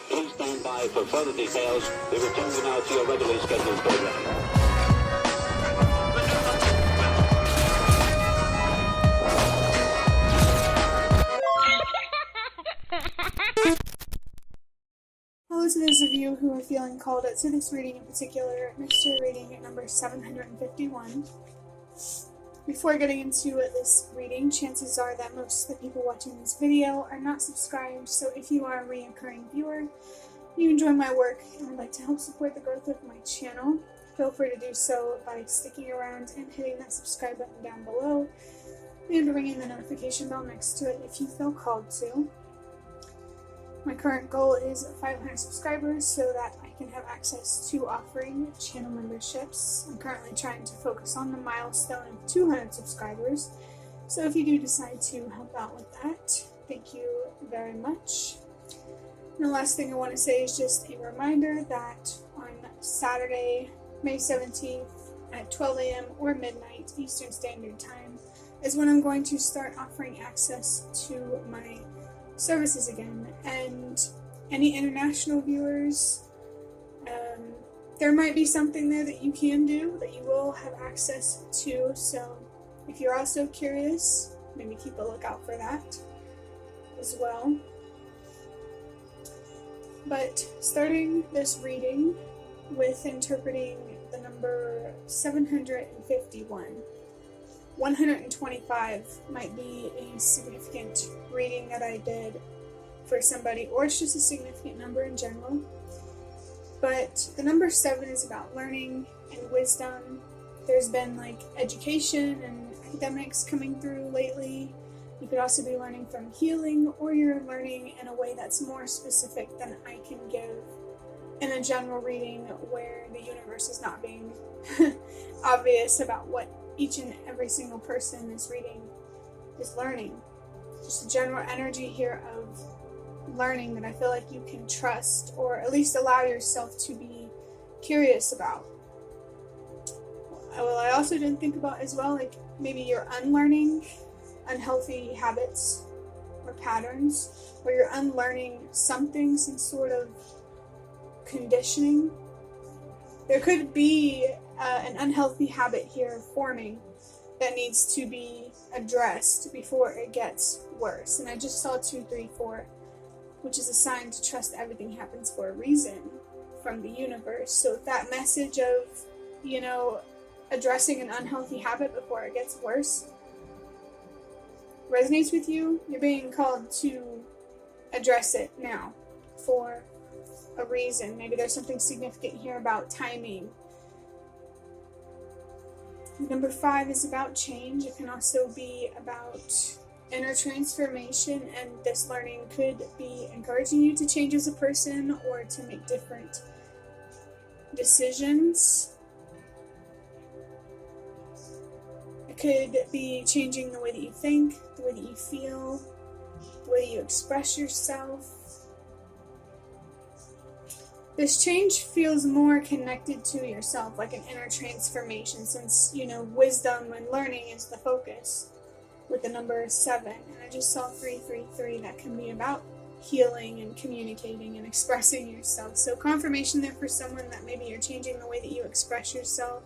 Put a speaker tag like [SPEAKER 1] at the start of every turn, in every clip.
[SPEAKER 1] Please stand by for further details. We return you now to your regularly scheduled program.
[SPEAKER 2] Hello to those of you who are feeling called to this reading in particular, mystery reading number 751. Before getting into this reading, chances are that most of the people watching this video are not subscribed, so if you are a recurring viewer, you enjoy my work and would like to help support the growth of my channel, feel free to do so by sticking around and hitting that subscribe button down below, and ringing the notification bell next to it if you feel called to. My current goal is 500 subscribers so that I can have access to offering channel memberships. I'm currently trying to focus on the milestone of 200 subscribers, so if you do decide to help out with that, thank you very much. And the last thing I want to say is just a reminder that on Saturday, May 17th at 12 a.m. or midnight Eastern Standard Time is when I'm going to start offering access to my services again, and any international viewers, there might be something there that you can do that you will have access to, so if you're also curious, maybe keep a lookout for that as well. But starting this reading with interpreting the number 751. 125 might be a significant reading that I did for somebody, or it's just a significant number in general. But the number 7 is about learning and wisdom. There's been like education and academics coming through lately. You could also be learning from healing, or you're learning in a way that's more specific than I can give in a general reading where the universe is not being obvious about what each and every single person in this reading is learning. Just a general energy here of learning that I feel like you can trust, or at least allow yourself to be curious about. Well, I also didn't think about as well, like maybe you're unlearning unhealthy habits or patterns, or you're unlearning something, some sort of conditioning. There could be an unhealthy habit here forming that needs to be addressed before it gets worse. And I just saw 2, 3, 4, which is a sign to trust everything happens for a reason from the universe. So if that message of, addressing an unhealthy habit before it gets worse resonates with you, you're being called to address it now for a reason. Maybe there's something significant here about timing. Number 5 is about change. It can also be about inner transformation, and this learning could be encouraging you to change as a person or to make different decisions. It could be changing the way that you think, the way that you feel, the way that you express yourself. This change feels more connected to yourself, like an inner transformation, since, wisdom and learning is the focus with the number 7. And I just saw 333, that can be about healing and communicating and expressing yourself. So confirmation there for someone that maybe you're changing the way that you express yourself.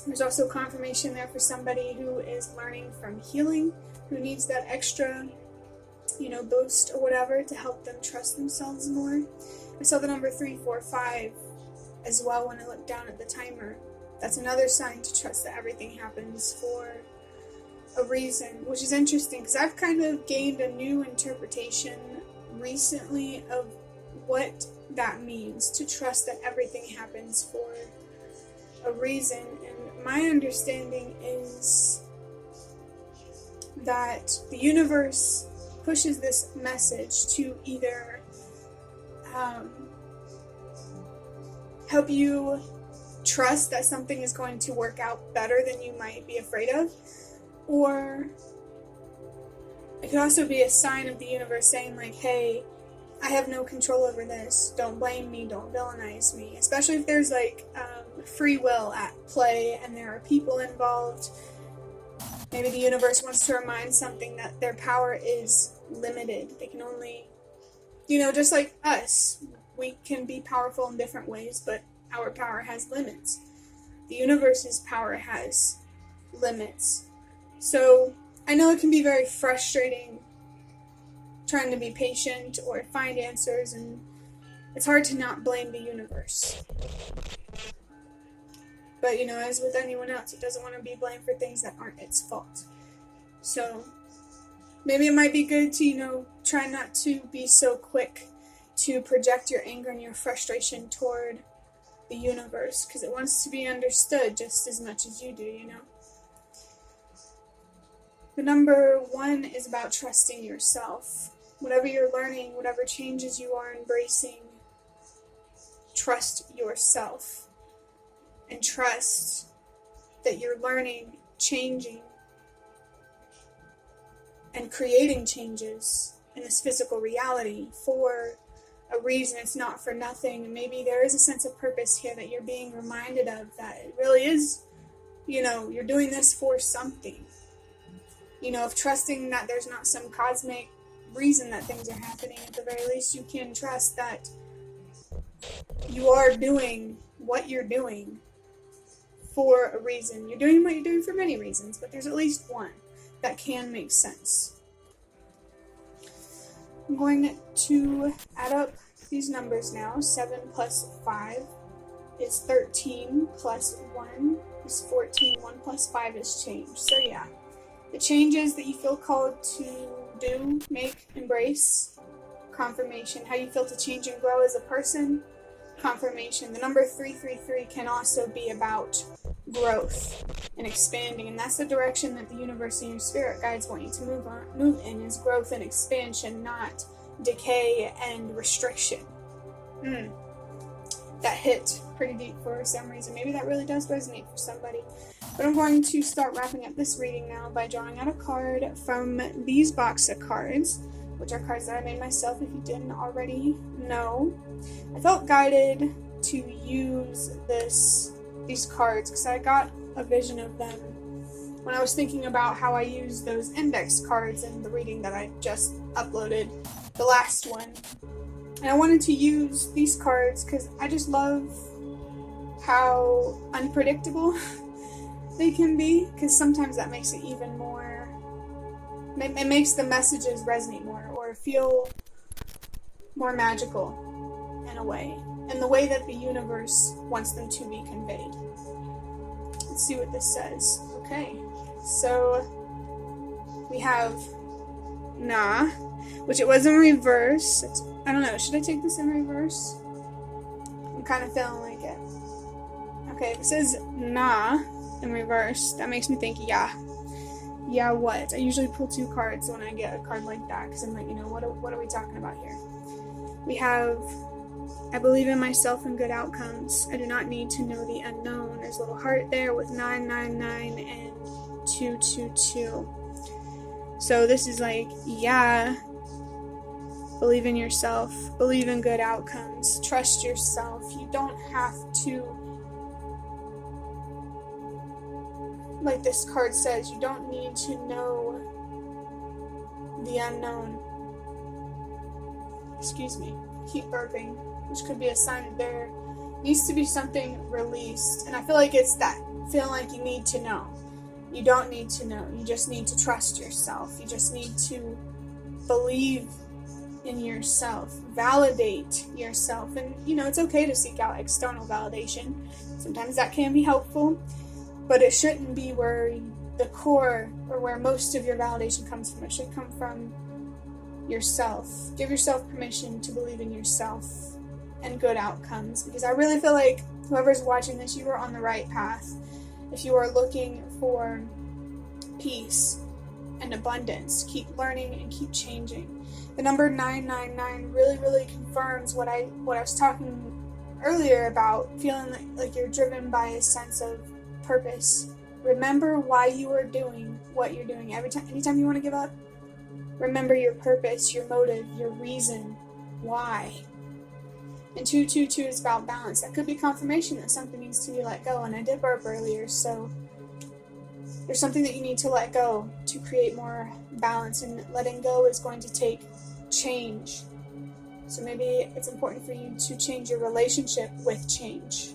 [SPEAKER 2] There's also confirmation there for somebody who is learning from healing, who needs that extra boost or whatever to help them trust themselves more. I saw the number 345 as well when I looked down at the timer. That's another sign to trust that everything happens for a reason, which is interesting because I've kind of gained a new interpretation recently of what that means, to trust that everything happens for a reason. And my understanding is that the universe pushes this message to either help you trust that something is going to work out better than you might be afraid of, or it could also be a sign of the universe saying like, hey, I have no control over this. Don't blame me. Don't villainize me. Especially if there's like free will at play and there are people involved. Maybe the universe wants to remind something that their power is limited. They can only, just like us, we can be powerful in different ways, but our power has limits. The universe's power has limits. So I know it can be very frustrating trying to be patient or find answers, and it's hard to not blame the universe. But, as with anyone else, it doesn't want to be blamed for things that aren't its fault. So maybe it might be good to, try not to be so quick to project your anger and your frustration toward the universe, because it wants to be understood just as much as you do, The number 1 is about trusting yourself. Whatever you're learning, whatever changes you are embracing, trust yourself. And trust that you're learning, changing, and creating changes in this physical reality for a reason. It's not for nothing. And maybe there is a sense of purpose here that you're being reminded of, that it really is, you're doing this for something. Of trusting that there's not some cosmic reason that things are happening. At the very least, you can trust that you are doing what you're doing for a reason. You're doing what you're doing for many reasons, but there's at least one that can make sense. I'm going to add up these numbers now. 7 plus 5 is 13, plus 1 is 14, 1 plus 5 is change. So yeah, the changes that you feel called to do, make, embrace, confirmation. How you feel to change and grow as a person, confirmation. The number 333 can also be about growth and expanding, and that's the direction that the universe and your spirit guides want you to move in, is growth and expansion, not decay and restriction. That hit pretty deep for some reason. Maybe that really does resonate for somebody. But I'm going to start wrapping up this reading now by drawing out a card from these box of cards, which are cards that I made myself if you didn't already know. I felt guided to use these cards because I got a vision of them when I was thinking about how I used those index cards in the reading that I just uploaded, the last one. And I wanted to use these cards because I just love how unpredictable they can be, because sometimes that makes it even more, it makes the messages resonate more or feel more magical in a way, in the way that the universe wants them to be conveyed. Let's see what this says. Okay, so we have nah, which it was in reverse. I don't know, should I take this in reverse? I'm kind of feeling like it. Okay, if it says nah in reverse, that makes me think yeah. Yeah, what? I usually pull 2 cards when I get a card like that, because I'm like, what are we talking about here? We have, I believe in myself and good outcomes. I do not need to know the unknown. There's a little heart there with 999 and 222. So this is like, yeah, believe in yourself, believe in good outcomes, trust yourself. You don't have to, like this card says, you don't need to know the unknown. Excuse me, keep burping, which could be a sign that there needs to be something released. And I feel like it's that feeling like you need to know. You don't need to know. You just need to trust yourself. You just need to believe in yourself. Validate yourself. And, it's okay to seek out external validation. Sometimes that can be helpful, but it shouldn't be where the core or where most of your validation comes from. It should come from yourself. Give yourself permission to believe in yourself and good outcomes, because I really feel like whoever's watching this, you are on the right path. If you are looking for peace and abundance, keep learning and keep changing. The number 999 really, really confirms what I was talking earlier about, feeling like you're driven by a sense of purpose. Remember why you are doing what you're doing. Anytime you want to give up, remember your purpose, your motive, your reason why. And 222 is about balance. That could be confirmation that something needs to be let go. And I did burp earlier, so there's something that you need to let go to create more balance. And letting go is going to take change. So maybe it's important for you to change your relationship with change.